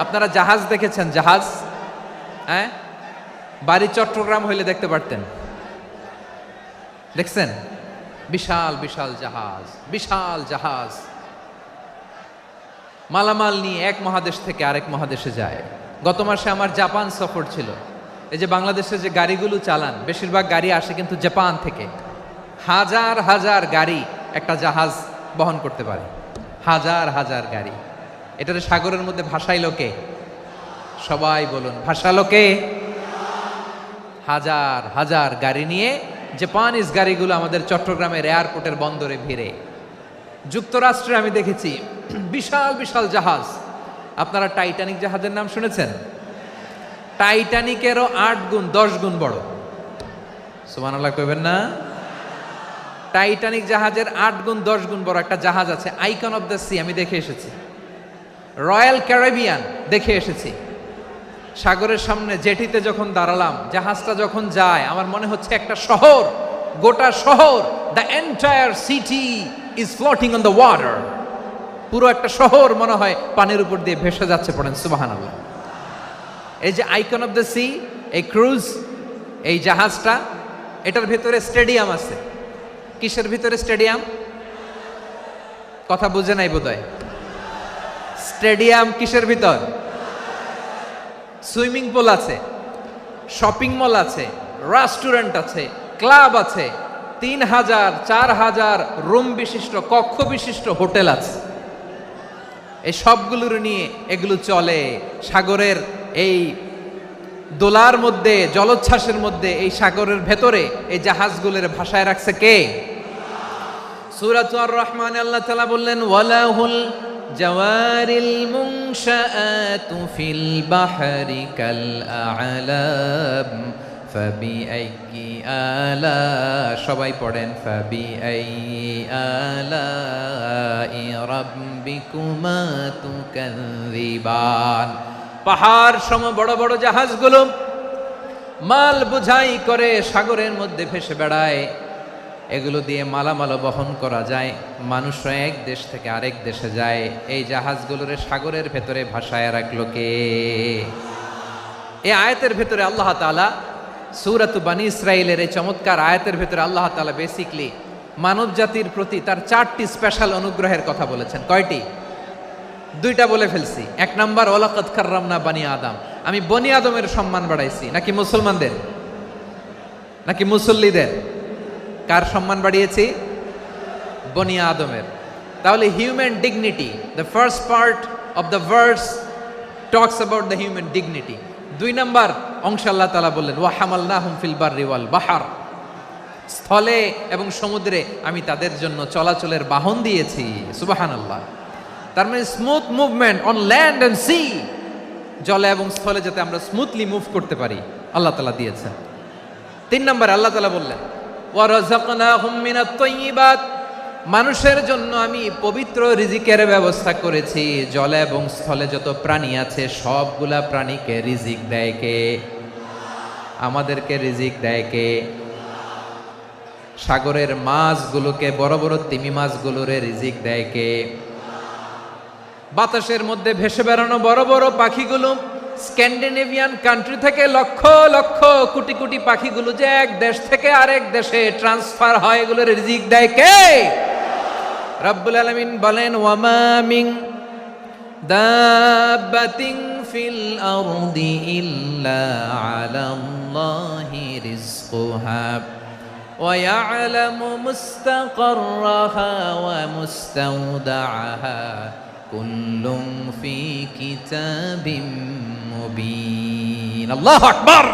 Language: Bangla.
আপনারা জাহাজ দেখেছেন? জাহাজ, হ্যাঁ, বাড়ি চট্টগ্রাম হইলে দেখতে পারতেন। দেখছেন? বিশাল বিশাল জাহাজ, বিশাল জাহাজ মালামাল নিয়ে এক মহাদেশ থেকে আরেক মহাদেশে যায়। গত মাসে আমার জাপান সফর ছিল। এই যে বাংলাদেশে যে গাড়িগুলো চালান, বেশিরভাগ গাড়ি আসে কিন্তু জাপান থেকে। হাজার হাজার গাড়ি একটা জাহাজ বহন করতে পারে, হাজার হাজার গাড়ি। এটারে সাগরের মধ্যে ভাসাইলো কে? সবাই বলুন, ভাসালো কে? হাজার হাজার গাড়ি নিয়ে জাপানিজ গাড়িগুলো আমাদের চট্টগ্রামের এয়ারপোর্টের বন্দরে ভিড়ে। যুক্তরাষ্ট্রে আমি দেখেছি বিশাল বিশাল জাহাজ। আপনারা টাইটানিক জাহাজের নাম শুনেছেন? টাইটানিকেরও 8 গুণ 10 গুণ বড়। সুবহানাল্লাহ কইবেন না? টাইটানিক জাহাজের 8 গুণ 10 গুণ বড় একটা জাহাজ আছে, আইকন অফ দ্য সি, আমি দেখে এসেছি। রয়্যাল ক্যারিবিয়ান দেখে এসেছি। সাগরের সামনে জেটিতে যখন দাঁড়ালাম, জাহাজটা যখন যায়, আমার মনে হচ্ছে একটা শহর, গোটা শহর, the entire city is floating on the water. পুরো একটা শহর মনে হয় পানির উপর দিয়ে ভেসে যাচ্ছে। পড়েন সুবহানাল্লাহ। এই যে আইকন অফ দ্য সি, এই ক্রুজ, এই জাহাজটা, এটার ভিতরে স্টেডিয়াম আছে। কিসের ভিতরে স্টেডিয়াম? কথা বুঝে নাই বোধহয়। স্টেডিয়াম কিসের ভিতর? সুইমিং পুল আছে, শপিং মল আছে, রেস্টুরেন্ট আছে, ক্লাব আছে, 3000 4000 রুম বিশিষ্ট, কক্ষ বিশিষ্ট হোটেল আছে। এই সবগুলোর নিয়ে এগুলো চলে সাগরের এই দোলার মধ্যে, জলোচ্ছ্বাসের মধ্যে। এই সাগরের ভেতরে এই জাহাজগুলোর ভাষায় রাখছে কে? সূরাতুর আর রহমানে আল্লাহ তাআলা বললেন, ওয়ালাহুল জাওয়ারিল মুনশাআতু ফিল বাহরি কাল আ'লাম ফাবিআইয়ি আলা, সবাই পড়েন, ফাবিআইয়ি আলাই রাব্বিকুমা তুকাযযিবান। পাহাড় সম বড় বড় জাহাজগুলো মাল বোঝাই করে সাগরের মধ্যে ভেসে বেড়ায়। এগুলো দিয়ে মালামাল বহন করা যায়, মানুষরা এক দেশ থেকে আরেক দেশে যায়। এই জাহাজগুলোর সাগরের ভেতরে ভাসায় রাখলো কে? এই আয়াতের ভেতরে আল্লাহ তাআলা সূরাত বনী ইসরাঈলের এই চমৎকার আয়াতের ভেতরে আল্লাহ তাআলা বেসিক্যালি মানব জাতির প্রতি তার 4টি স্পেশাল অনুগ্রহের কথা বলেছেন। কয়টি? 2টা বলে ফেলছি। 1 নাম্বার, ওয়ালাকাদ কাররামনা বানি আদম, আমি বনি আদমের সম্মান বাড়াইছি। নাকি মুসলমানদের? নাকি মুসল্লিদের? কার সম্মান বাড়িয়েছি? বনি আদমের। তাহলে human dignity, the first part of the verse talks about the human dignity. 2 number অংশ আল্লাহ তাআলা বললেন, ওয়া হামালনাহুম ফিল বাররি ওয়াল বাহর, স্থলে এবং সমুদ্রে আমি তাদের জন্য চলাচলের বাহন দিয়েছি। সুবহানাল্লাহ। তার মানে smooth movement on land and sea, জলে এবং স্থলে যাতে আমরা স্মুথলি মুভ করতে পারি আল্লাহ তাআলা দিয়েছেন। 3 নম্বরে আল্লাহ তাআলা বললেন, ওয়া রাযাকনাহুম মিনাত তাইয়্যিবাত, মানুষের জন্য আমি পবিত্র রিজিকের ব্যবস্থা করেছি। জলে এবং স্থলে যত প্রাণী আছে সবগুলা প্রাণীকে রিজিক দেয় কে? আমাদেরকে রিজিক দেয় কে? সাগরের মাছগুলোকে, বড় বড় তিমি মাছগুলোরে রিজিক দেয় কে? বাতাসের মধ্যে ভেসে বেড়ানো বড় বড় পাখিগুলো, স্ক্যান্ডিনেভিয়ান কান্ট্রি থেকে লক্ষ লক্ষ কোটি কোটি পাখিগুলো যে এক দেশ থেকে আরেক দেশে ট্রান্সফার হয়, এগুলোর রিজিক দেয় কে? রব্বুল আলামিন বলেন, ওয়ামা মিন দাব্বাতিন ফিল আরদি ইল্লা আলাল্লাহি রিজকুহা ওয়া ইয়ালামু মুস্তাকাররাহা ওয়া মুস্তাওদাআহা কুল্লুম ফি কিতাবিম মুবিন। আল্লাহু আকবার।